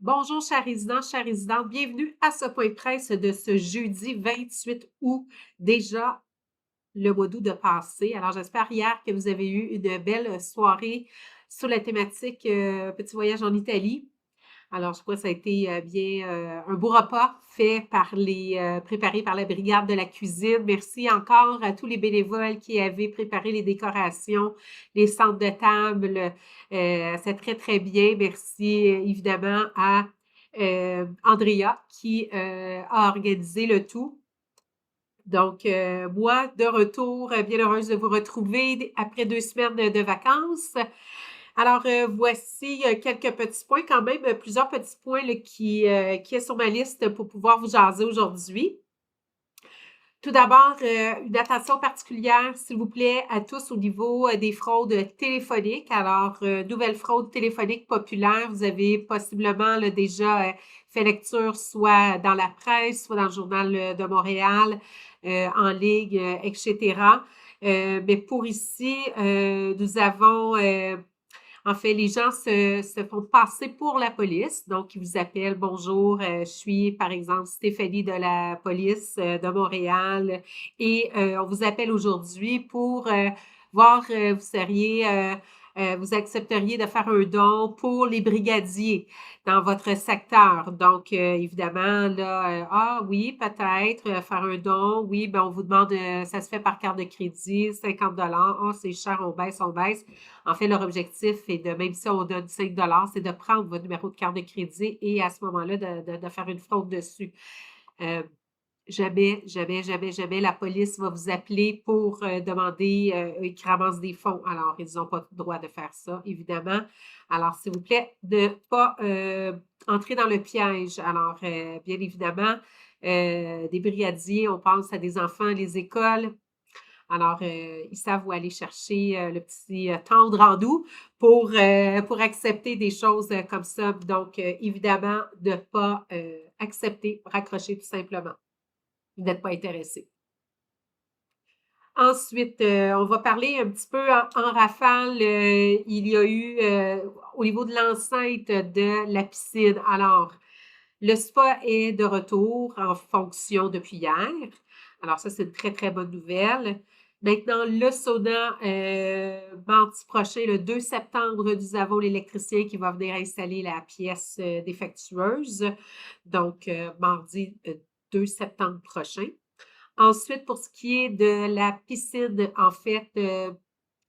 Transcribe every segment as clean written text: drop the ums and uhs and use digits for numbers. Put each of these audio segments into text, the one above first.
Bonjour, chers résidents, chères résidentes. Bienvenue à ce point de presse de ce jeudi 28 août. Déjà, le mois d'août de passé. Alors, j'espère hier que vous avez eu une belle soirée sur la thématique Petit voyage en Italie. Alors, je crois que ça a été bien un beau repas fait par préparé par la brigade de la cuisine. Merci encore à tous les bénévoles qui avaient préparé les décorations, les centres de table. C'est très, très bien. Merci évidemment à Andrea qui a organisé le tout. Donc, moi, de retour, bien heureuse de vous retrouver après 2 semaines de vacances. Alors, voici quelques petits points, quand même, plusieurs petits points là, qui est sur ma liste pour pouvoir vous jaser aujourd'hui. Tout d'abord, une attention particulière, s'il vous plaît, à tous au niveau des fraudes téléphoniques. Alors, nouvelle fraude téléphonique populaire, vous avez possiblement là, déjà fait lecture soit dans la presse, soit dans le Journal de Montréal, en ligne, etc. Mais pour ici, nous avons en fait, les gens se font passer pour la police. Donc, ils vous appellent, bonjour, je suis par exemple Stéphanie de la police de Montréal et on vous appelle aujourd'hui pour voir, vous accepteriez de faire un don pour les brigadiers dans votre secteur. Donc, évidemment, là, ah oui, peut-être, faire un don. Oui, ben on vous demande, ça se fait par carte de crédit, 50 $. Ah, c'est cher, on baisse, on baisse. En fait, leur objectif est de, même si on donne 5 c'est de prendre votre numéro de carte de crédit et à ce moment-là, de faire une fraude dessus. Euh, jamais, jamais, jamais, jamais la police va vous appeler pour demander qu'ils ramassent des fonds. Alors, ils n'ont pas le droit de faire ça, évidemment. Alors, s'il vous plaît, de ne pas entrer dans le piège. Alors, bien évidemment, des brigadiers, on pense à des enfants, les écoles. Alors, ils savent où aller chercher le petit tendre en nous pour accepter des choses comme ça. Donc, évidemment, de ne pas accepter, raccrocher tout simplement. Vous n'êtes pas intéressé. Ensuite, on va parler un petit peu en rafale. Il y a eu au niveau de l'enceinte de la piscine. Alors, le spa est de retour en fonction depuis hier. Alors ça, c'est une très, très bonne nouvelle. Maintenant, le sauna, mardi prochain, le 2 septembre, nous avons l'électricien qui va venir installer la pièce défectueuse. Donc, mardi 2 septembre prochain. Ensuite, pour ce qui est de la piscine, en fait,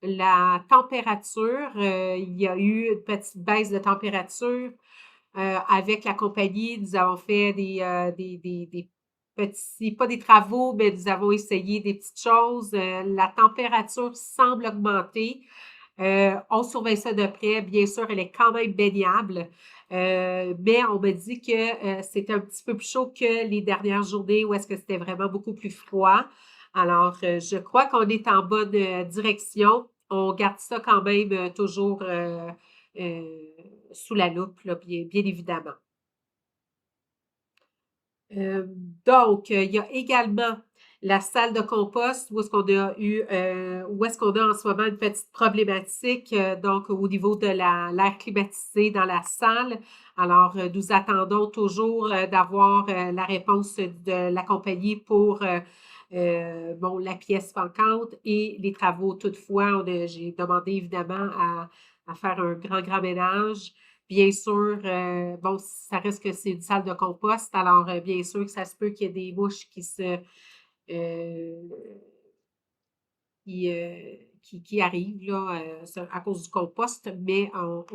la température, il y a eu une petite baisse de température. Avec la compagnie, nous avons fait des petits, pas des travaux, mais nous avons essayé des petites choses. La température semble augmenter. On surveille ça de près. Bien sûr, elle est quand même baignable. Mais on me dit que c'était un petit peu plus chaud que les dernières journées où est-ce que c'était vraiment beaucoup plus froid. Alors, je crois qu'on est en bonne direction. On garde ça quand même toujours euh, sous la loupe, là, bien évidemment. Euh, donc, il y a également la salle de compost où est-ce qu'on a en ce moment une petite problématique, donc au niveau de l'air climatisé dans la salle. Alors, nous attendons toujours d'avoir la réponse de la compagnie pour bon, la pièce manquante et les travaux. Toutefois, j'ai demandé évidemment à faire un grand, grand ménage. Bien sûr, bon, ça reste que c'est une salle de compost, alors bien sûr que ça se peut qu'il y ait des mouches euh, qui arrivent là, à cause du compost, mais on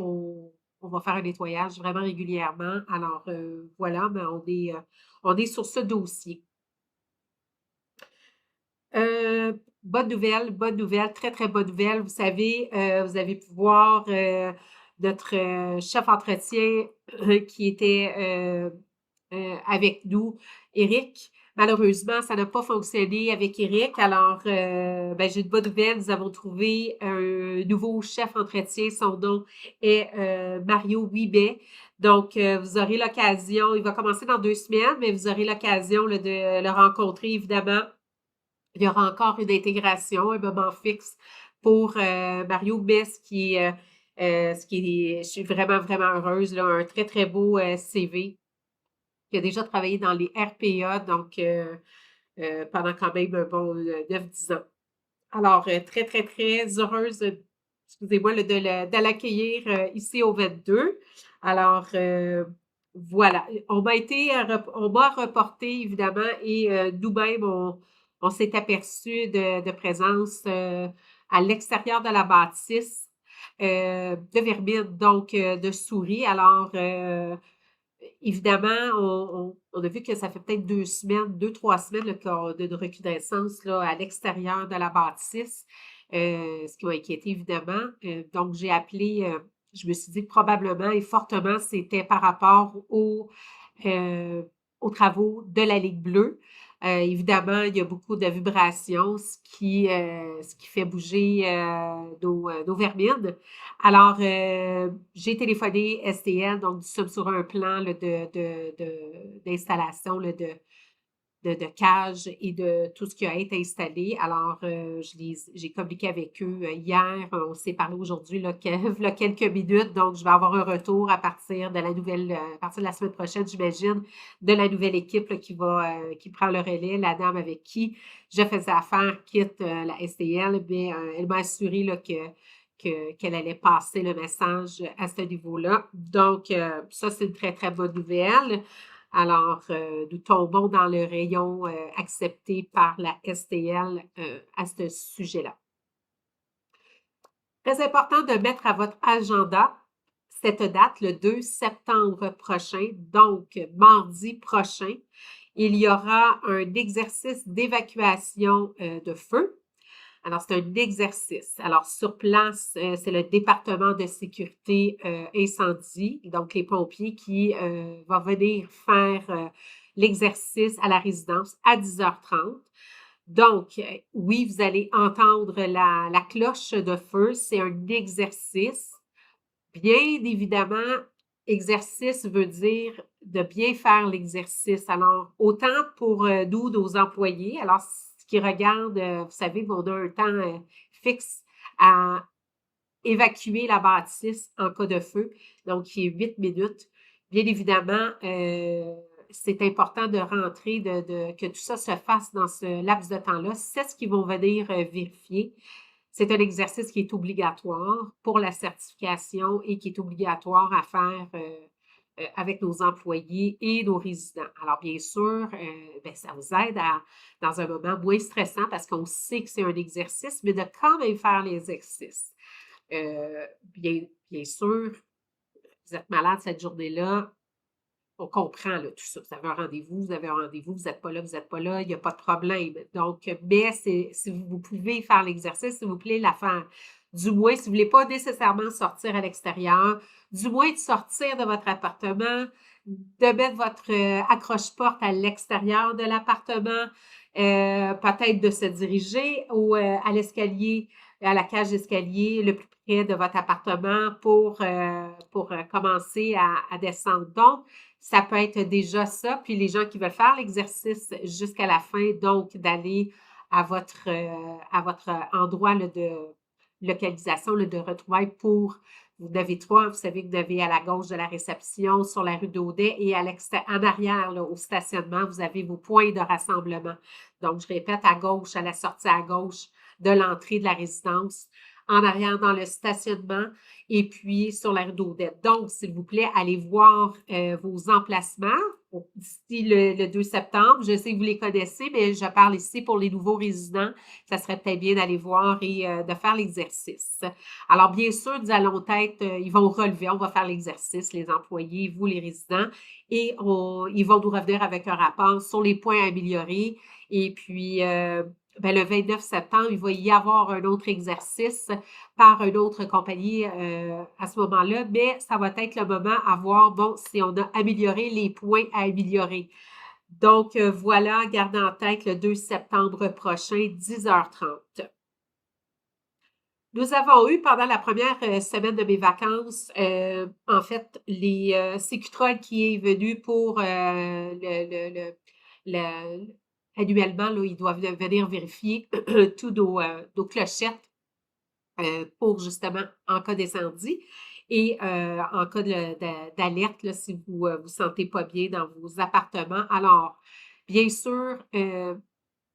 va faire un nettoyage vraiment régulièrement. Alors voilà, mais on est sur ce dossier. Bonne nouvelle, très, très bonne nouvelle. Vous savez, vous avez pu voir notre chef entretien qui était avec nous, Eric. Malheureusement, ça n'a pas fonctionné avec Eric. Alors, ben, j'ai une bonne nouvelle. Nous avons trouvé un nouveau chef entretien. Son nom est Mario Wibet. Donc, vous aurez l'occasion, il va commencer dans 2 semaines, mais vous aurez l'occasion là, de le rencontrer, évidemment. Il y aura encore une intégration, un moment fixe pour Mario Bess qui est je suis vraiment, vraiment heureuse, là, un très, très beau CV, qui a déjà travaillé dans les RPA, donc pendant quand même un bon 9-10 ans. Alors, très, très, très heureuse, excusez-moi, de l'accueillir ici au 22. Alors, voilà. On m'a reporté, évidemment, et nous-mêmes, on s'est aperçu de présence à l'extérieur de la bâtisse de vermine, donc de souris. Alors, évidemment, on a vu que ça fait peut-être 2 semaines, 2, 3 semaines là, qu'on a une recrudescence là, à l'extérieur de la bâtisse, ce qui m'a inquiété évidemment. Donc, j'ai appelé, je me suis dit que probablement et fortement, c'était par rapport euh, aux travaux de la Ligue bleue. Évidemment, il y a beaucoup de vibrations, ce qui fait bouger nos vermines. Alors, j'ai téléphoné STL, donc nous sommes sur un plan là, d'installation là, de cage et de tout ce qui a été installé. Alors, j'ai communiqué avec eux hier. On s'est parlé aujourd'hui, là, là, quelques minutes. Donc, je vais avoir un retour à partir de à partir de la semaine prochaine, j'imagine, de la nouvelle équipe là, qui prend le relais. La dame avec qui je faisais affaire quitte la STL, mais elle m'a assuré là, qu'elle allait passer le message à ce niveau-là. Donc, ça, c'est une très, très bonne nouvelle. Alors, nous tombons dans le rayon accepté par la STL à ce sujet-là. Très important de mettre à votre agenda cette date, le 2 septembre prochain, donc mardi prochain. Il y aura un exercice d'évacuation de feu. Alors, c'est un exercice. Alors, sur place, c'est le département de sécurité incendie, donc les pompiers qui vont venir faire l'exercice à la résidence à 10h30. Donc, oui, vous allez entendre la cloche de feu. C'est un exercice. Bien évidemment, exercice veut dire de bien faire l'exercice. Alors, autant pour nous, nos employés, alors ce qui regardent, vous savez qu'on a un temps fixe à évacuer la bâtisse en cas de feu, donc qui est 8 minutes. Bien évidemment, c'est important de rentrer, que tout ça se fasse dans ce laps de temps-là. C'est ce qu'ils vont venir vérifier. C'est un exercice qui est obligatoire pour la certification et qui est obligatoire à faire avec nos employés et nos résidents. Alors, bien sûr, ben, ça vous aide dans un moment moins stressant parce qu'on sait que c'est un exercice, mais de quand même faire l'exercice. Bien sûr, vous êtes malade cette journée-là, on comprend là, tout ça. Vous avez un rendez-vous, vous avez un rendez-vous, vous n'êtes pas là, vous n'êtes pas là, il n'y a pas de problème. Donc, mais si vous pouvez faire l'exercice, s'il vous plaît, la faire. Du moins, si vous ne voulez pas nécessairement sortir à l'extérieur, du moins de sortir de votre appartement, de mettre votre accroche-porte à l'extérieur de l'appartement, peut-être de se diriger à l'escalier, à la cage d'escalier le plus près de votre appartement pour commencer à descendre. Donc, ça peut être déjà ça. Puis les gens qui veulent faire l'exercice jusqu'à la fin, donc d'aller à votre endroit là, de localisation là, de retrouvailles pour, vous avez trois, vous savez que vous avez à la gauche de la réception, sur la rue d'Audet et en arrière, là, au stationnement, vous avez vos points de rassemblement. Donc, je répète, à gauche, à la sortie à gauche de l'entrée de la résidence, en arrière dans le stationnement et puis sur la rue d'Odette. Donc, s'il vous plaît, allez voir vos emplacements d'ici le 2 septembre. Je sais que vous les connaissez, mais je parle ici pour les nouveaux résidents. Ça serait peut-être bien d'aller voir et de faire l'exercice. Alors, bien sûr, nous allons être, ils vont relever, on va faire l'exercice, les employés, vous, les résidents, et ils vont nous revenir avec un rapport sur les points à améliorer. Et puis, ben, le 29 septembre, il va y avoir un autre exercice par une autre compagnie à ce moment-là, mais ça va être le moment à voir, bon, si on a amélioré les points à améliorer. Donc, voilà, gardez en tête le 2 septembre prochain, 10h30. Nous avons eu pendant la première semaine de mes vacances, en fait, les Sécutrol qui est venu pour annuellement, là, ils doivent venir vérifier tous nos clochettes pour justement en cas d'incendie et en cas d'alerte, là, si vous vous sentez pas bien dans vos appartements. Alors, bien sûr,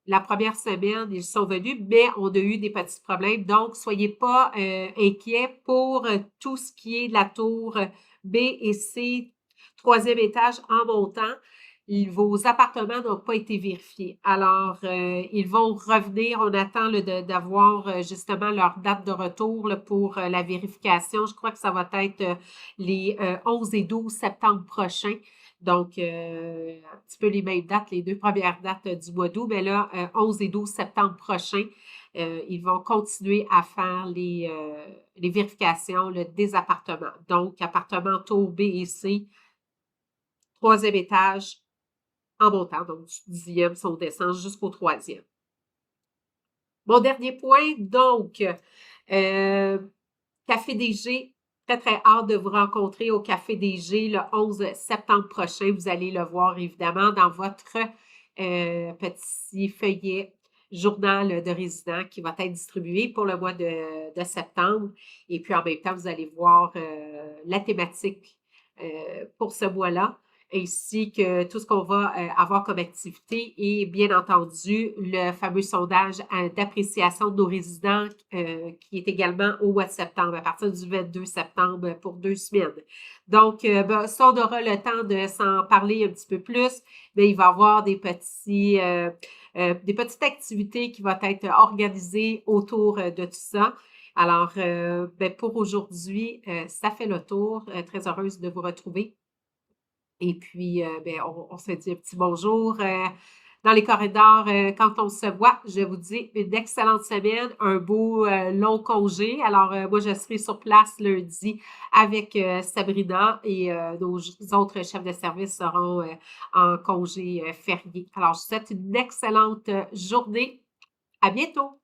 la première semaine, ils sont venus, mais on a eu des petits problèmes. Donc, soyez pas inquiets pour tout ce qui est de la tour B et C, troisième étage en montant. Vos appartements n'ont pas été vérifiés. Alors, ils vont revenir. On attend d'avoir justement leur date de retour là, pour la vérification. Je crois que ça va être les 11 et 12 septembre prochains. Donc, un petit peu les mêmes dates, les deux premières dates du mois d'août, mais là, 11 et 12 septembre prochains, ils vont continuer à faire les vérifications là, des appartements. Donc, appartements tour B et C, troisième étage en montant. Donc, du 10e, si on descend jusqu'au troisième. Mon dernier point, donc, Café DG, très, très hâte de vous rencontrer au Café DG le 11 septembre prochain. Vous allez le voir évidemment dans votre petit feuillet journal de résident qui va être distribué pour le mois de septembre. Et puis en même temps, vous allez voir la thématique pour ce mois-là, ainsi que tout ce qu'on va avoir comme activité et bien entendu le fameux sondage d'appréciation de nos résidents qui est également au mois de septembre, à partir du 22 septembre pour 2 semaines. Donc, ça, on aura le temps de s'en parler un petit peu plus, mais il va y avoir des petites activités qui vont être organisées autour de tout ça. Alors, pour aujourd'hui, ça fait le tour. Très heureuse de vous retrouver. Et puis, on se dit un petit bonjour dans les corridors quand on se voit. Je vous dis une excellente semaine, un beau long congé. Alors, moi, je serai sur place lundi avec Sabrina et nos autres chefs de service seront en congé férié. Alors, je vous souhaite une excellente journée. À bientôt!